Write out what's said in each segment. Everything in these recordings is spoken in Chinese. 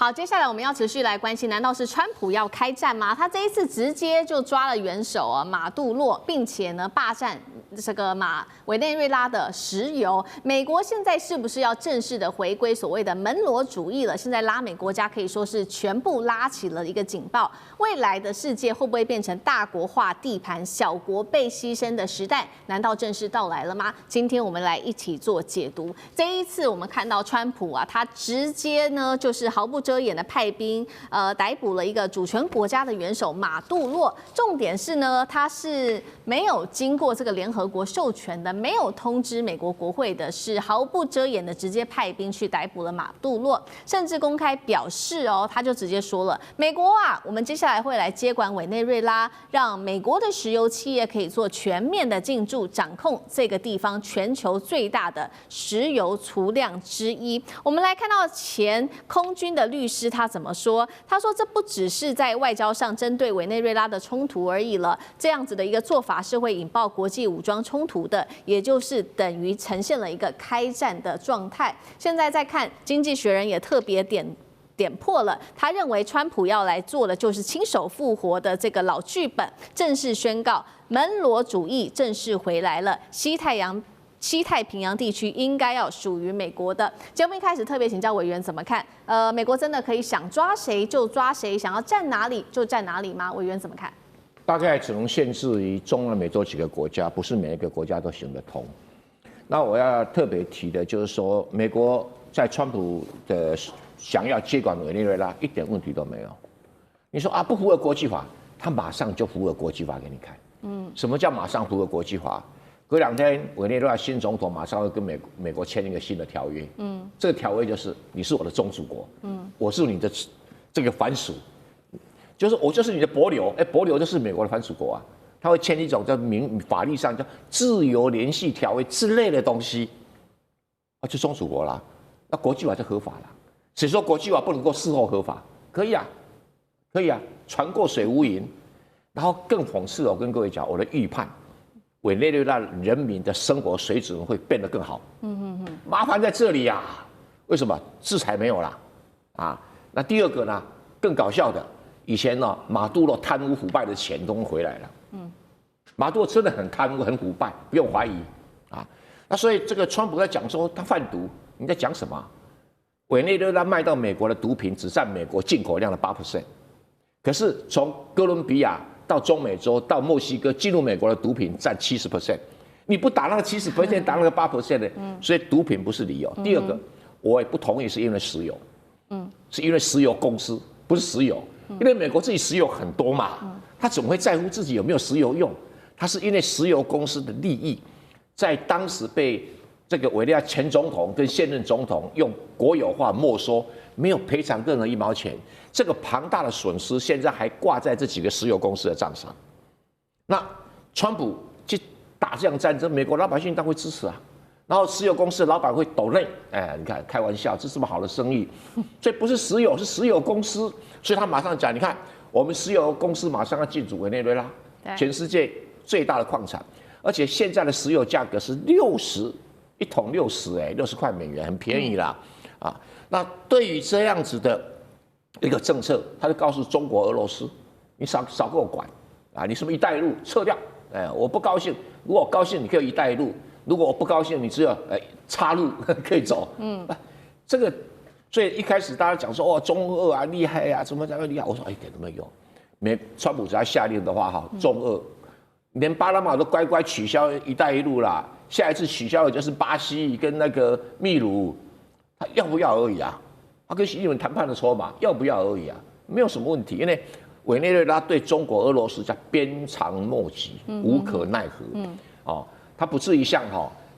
好，接下來我們要持續來關心，難道是川普要開戰嗎？他這一次直接就抓了元首馬杜洛，並且呢霸佔這個委內瑞拉的石油。美國現在是不是要正式的回歸所謂的門羅主義了？現在拉美國家可以說是全部拉起了一個警報，未來的世界會不會變成大國化地盤、小國被犧牲的時代？難道正式到來了嗎？今天我們來一起做解讀。這一次我們看到川普他直接呢就是毫不遮掩的派兵，逮捕了一個主權國家的元首馬杜洛。重點是呢，他是沒有經過這個聯合國授權的，沒有通知美國國會的，是毫不遮掩的直接派兵去逮捕了馬杜洛，甚至公開表示他就直接說了，美國我們接下來會來接管委內瑞拉，讓美國的石油企業可以做全面的進駐，掌控這個地方全球最大的石油儲量之一。我們來看到前空軍的律師他怎麼說？他說這不只是在外交上針對委內瑞拉的衝突而已了，這樣子的一個做法是會引爆國際武裝衝突的，也就是等於呈現了一個開戰的狀態。現在再看《經濟學人》也特別點破了，他認為川普要來做的就是親手復活的這個老劇本，正式宣告門羅主義正式回來了，西太平洋地區應該要屬於美國的。節目一開始特別請教委員怎麼看？美國真的可以想抓誰就抓誰，想要站哪裡就站哪裡嗎？委員怎麼看？大概只能限制於中南美洲幾個國家，不是每一個國家都行得通。那我要特別提的就是說，美國在川普的想要接管委內瑞拉，一點問題都沒有。你說不符合國際法，他馬上就符合國際法給你看。什麼叫馬上符合國際法？隔2天，委內瑞拉新總統馬上會跟美國簽一個新的條約。這個條約就是你是我的宗主國，我是你的這個藩屬，就是我就是你的帛琉，帛琉就是美國的藩屬國啊。他會簽一種叫法律上叫自由聯繫條約之類的東西，就宗主國啦。那國際法就合法了。誰說國際法不能夠事後合法？可以啊，可以啊，船過水無垠。然後更諷刺的，我跟各位講，我的預判。委內瑞拉人民的生活水準會變得更好。麻煩在這裡呀，為什麼制裁沒有啦？那第二個呢？更搞笑的，以前呢，馬杜羅貪污腐敗的錢都回來了。馬杜羅真的很貪污、很腐敗，不用懷疑那所以這個川普在講說他販毒，你在講什麼？委內瑞拉賣到美國的毒品只佔美國進口量的8%，可是從哥倫比亞到中美洲到墨西哥進入美國的毒品佔70%，你不打那個70%，打那個8%的，所以毒品不是理由。第二個，我也不同意是因為石油，是因為石油公司不是石油，因為美國自己石油很多嘛，他怎麼會在乎自己有沒有石油用？他是因為石油公司的利益，在當時被這個委內瑞拉前總統跟現任總統用國有化沒收，沒有賠償任何1毛錢。這個龐大的損失現在還掛在這幾個石油公司的賬上。那川普去打這樣戰爭，美國老百姓當然會支持啊。然後石油公司的老闆會抖內，你看開玩笑，這麼好的生意，所以不是石油，是石油公司。所以他馬上講，你看我們石油公司馬上要進駐委內瑞拉，全世界最大的礦產，而且現在的石油價格是60，一桶60，60塊美元，很便宜啦。那對於這樣子的一個政策，他就告訴中國、俄羅斯，你少給我管你什麼“一帶一路”撤掉，我不高興。如果我高興，你可以“一帶一路”；如果我不高興，你只有岔路可以走。這個，所以一開始大家講說中俄厲害怎麼厲害？我說一點都沒有。川普只要下令的話，中俄連巴拿馬都乖乖取消“一帶一路”啦，下一次取消的就是巴西跟那個秘魯，他要不要而已啊？他跟習近平談判的籌碼要不要而已啊，沒有什麼問題。因為委內瑞拉對中國、俄羅斯叫鞭長莫及，無可奈何。他不至於像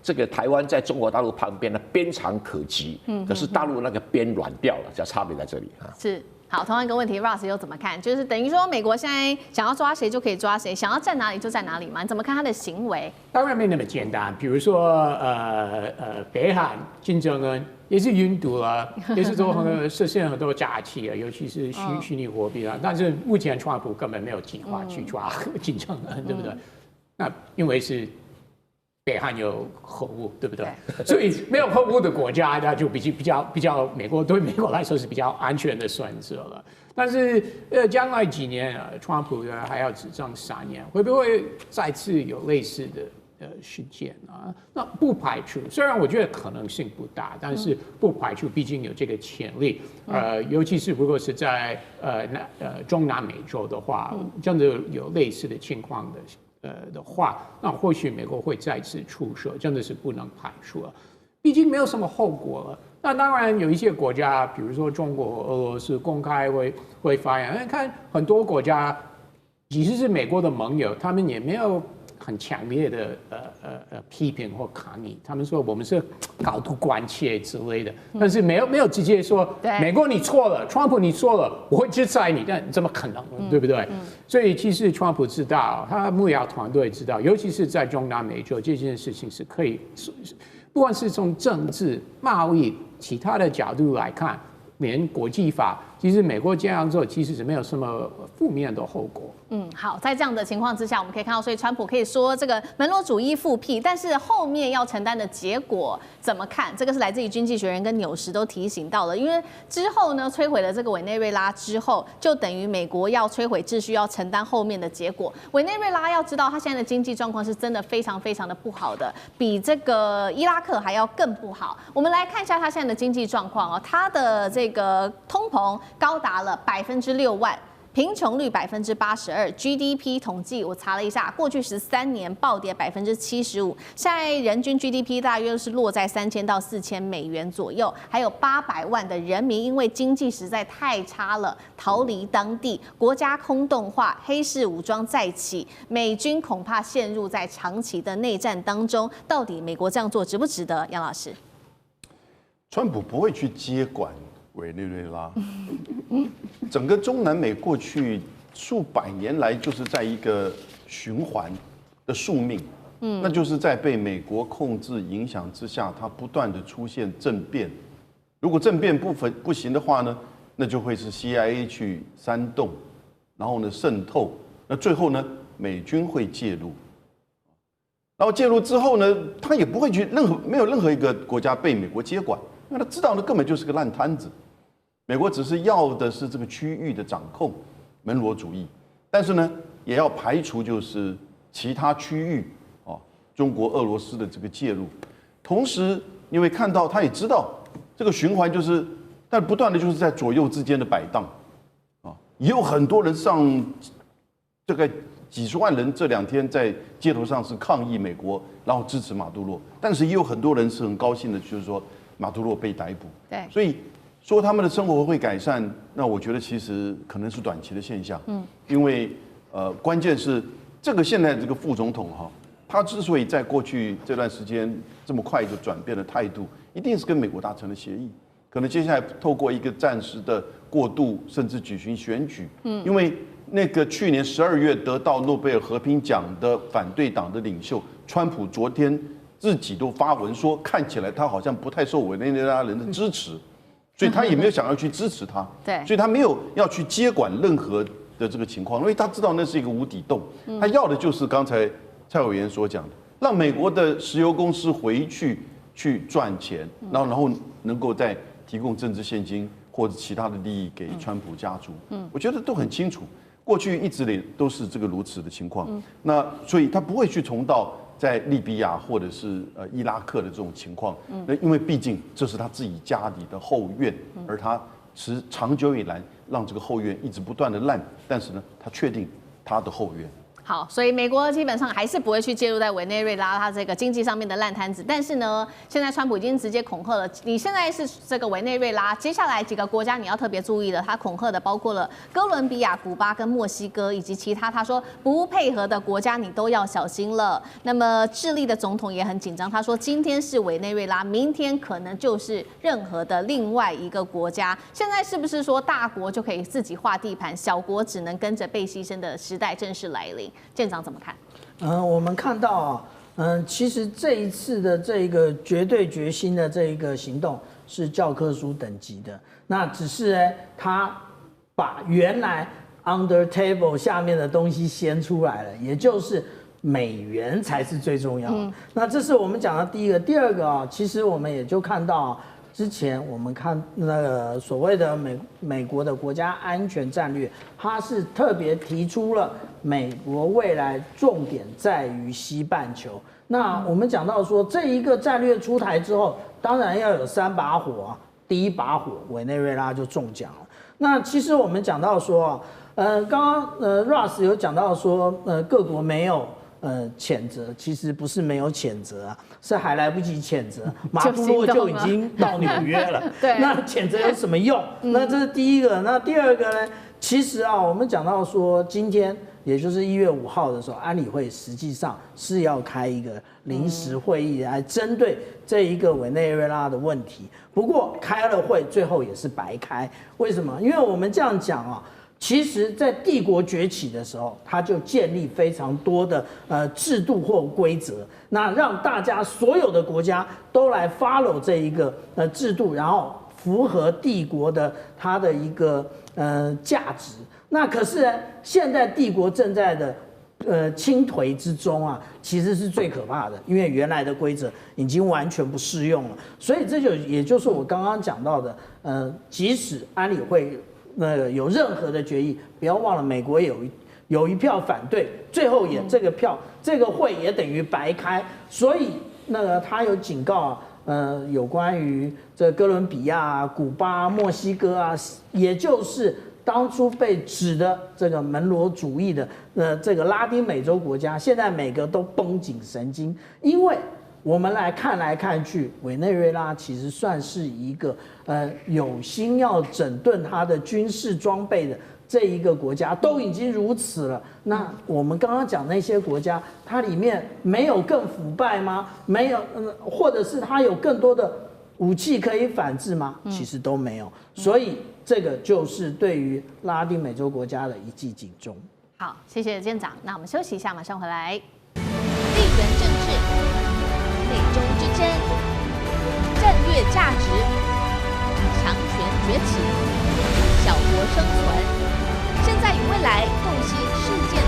這個台灣在中國大陸旁邊的鞭長可及，可是大陸那個鞭軟掉了，這差別在這裡是。好，同樣一個問題 ，Ross 又怎麼看？就是等於說，美國現在想要抓誰就可以抓誰，想要站哪裡就站哪裡嘛？你怎麼看他的行為？當然沒那麼簡單。比如說，北韓金正恩也是運毒了，也是做實現很多詐欺啊，尤其是虛擬貨幣啊。但是目前川普根本沒有計劃去抓金正恩，對不對？那因為是北韓有核武，對不對？所以沒有核武的國家，那就比較美國對美國來說是比較安全的選擇了。但是將來幾年川普還要執政3年，會不會再次有類似的事件啊？那不排除，雖然我覺得可能性不大，但是不排除，畢竟有這個潛力。尤其是如果是在中南美洲的話，真的有類似的情況的話，那或許美國會再次出手，真的是不能排除了。畢竟沒有什麼後果了。那當然有一些國家，比如說中國、俄羅斯，公開會發言。看很多國家，即使是美國的盟友，他們也沒有很強烈的批評或抗議。他們說我們是高度關切之類的，但是沒有直接說美國你錯了，川普你錯了，我會制裁你。但怎麼可能，對不對？所以其實川普知道，他幕僚團隊知道，尤其是在中南美洲，這件事情是可以。不管是從政治、貿易、其他的角度來看，連國際法，其實美國這樣做其實是沒有什麼負面的後果。好，在這樣的情況之下，我們可以看到，所以川普可以說這個門羅主義復辟，但是後面要承擔的結果怎麼看？這個是來自於《經濟學人》跟《紐時》都提醒到了，因為之後呢，摧毀了這個委內瑞拉之後，就等於美國要摧毀秩序，要承擔後面的結果。委內瑞拉要知道，它現在的經濟狀況是真的非常非常的不好的，比這個伊拉克還要更不好。我們來看一下它現在的經濟狀況哦，它的這個通膨高達了6萬。貧窮率82%，GDP 統計我查了一下，過去13年暴跌75%，現在人均 GDP 大約是落在3000到4000美元左右，還有800萬的人民因為經濟實在太差了，逃離當地，國家空洞化，黑市武裝再起，美軍恐怕陷入在長期的內戰當中。到底美國這樣做值不值得？楊老師，川普不會去接管委內瑞拉，整個中南美過去數百年來就是在一個循環的宿命，那就是在被美國控制影響之下，它不斷的出現政變。如果政變不行的話呢，那就會是 CIA 去煽動，然後呢滲透，那最後呢美軍會介入，然後介入之後呢，他也不會去沒有任何一個國家被美國接管。因為他知道那根本就是個爛攤子，美國只是要的是這個區域的掌控，門羅主義，但是呢，也要排除就是其他區域中國、俄羅斯的這個介入。同時，你會看到他也知道這個循環就是，但不斷的就是在左右之間的擺盪，也有很多人上這個幾十萬人這2天在街頭上是抗議美國，然後支持馬杜羅，但是也有很多人是很高興的，就是說。馬杜羅被逮捕，對，所以說他們的生活會改善，那我覺得其實可能是短期的現象，因為關鍵是這個現在這個副總統他之所以在過去這段時間這麼快就轉變了態度，一定是跟美國達成了協議，可能接下來透過一個暫時的過渡，甚至舉行選舉，因為那個去年12月得到諾貝爾和平獎的反對黨的領袖川普昨天。自己都發文說，看起來他好像不太受委內瑞拉人的支持，所以他也沒有想要去支持他，對，所以他沒有要去接管任何的這個情況，因為他知道那是一個無底洞，他要的就是剛才蔡委員所講的，讓美國的石油公司回去賺錢，然後能夠再提供政治獻金或者其他的利益給川普家族，我覺得都很清楚，過去一直都是這個如此的情況，那所以他不會去重蹈在利比亞或者是伊拉克的這種情況，那因為畢竟這是他自己家裡的後院，而他長久以來讓這個後院一直不斷的爛，但是呢，他確定他的後院。好，所以美國基本上還是不會去介入在委內瑞拉它這個經濟上面的爛攤子。但是呢，現在川普已經直接恐嚇了，你現在是這個委內瑞拉，接下來幾個國家你要特別注意了。他恐嚇的包括了哥倫比亞、古巴跟墨西哥以及其他他說不配合的國家，你都要小心了。那麼智利的總統也很緊張，他說今天是委內瑞拉，明天可能就是任何的另外一個國家。現在是不是說大國就可以自己劃地盤，小國只能跟着被犧牲的時代正式來臨？艦長怎麼看？我們看到其實這一次的這個絕對決心的這一個行動是教科書等級的。那只是呢，他把原來 under table 下面的東西掀出來了，也就是美元才是最重要的。那這是我們講的第一個。第二個啊，其實我們也就看到，之前我們看那個所謂的美國的國家安全戰略，它是特別提出了美國未來重點在於西半球。那我們講到說，這一個戰略出台之後，當然要有3把火啊。第一把火，委內瑞拉就中獎了。那其實我們講到說，剛剛Ross 有講到說，各國沒有譴責，其實不是沒有譴責啊，是還來不及譴責，馬杜羅就已經到紐約了。對，那譴責有什麼用？那這是第一個。那第二個呢？其實啊，我們講到說，今天也就是1月5號的時候，安理會實際上是要開一個臨時會議來針對這一個委內瑞拉的問題。不過開了會，最後也是白開。為什麼？因為我們這樣講啊，其實在帝國崛起的時候，它就建立非常多的制度或規則，那讓大家所有的国家都來 follow 這一个制度，然後符合帝國的它的一個價值。那可是呢，現在帝國正在的傾頹之中啊，其實是最可怕的，因為原來的規則已經完全不適用了。所以這也就是我剛剛講到的，即使安理會有任何的決議，不要忘了美國有一票反對，最後也這個會也等於白開。所以他有警告有關於這哥倫比亞、古巴、墨西哥啊，也就是當初被指的這個門羅主義的這個拉丁美洲國家，現在每個都繃緊神經，因為我們來看去，委內瑞拉其實算是一個有心要整頓它的軍事裝備的這一個國家，都已經如此了。那我們剛剛講那些國家，它裡面沒有更腐敗嗎？沒有，或者是它有更多的武器可以反制嗎？其實都沒有。所以這個就是對於拉丁美洲國家的一記警鐘。好，謝謝艦長。那我們休息一下，馬上回來。地緣政治、美洲之爭、戰略價值、強權崛起、小國生存，現在與未來洞悉事件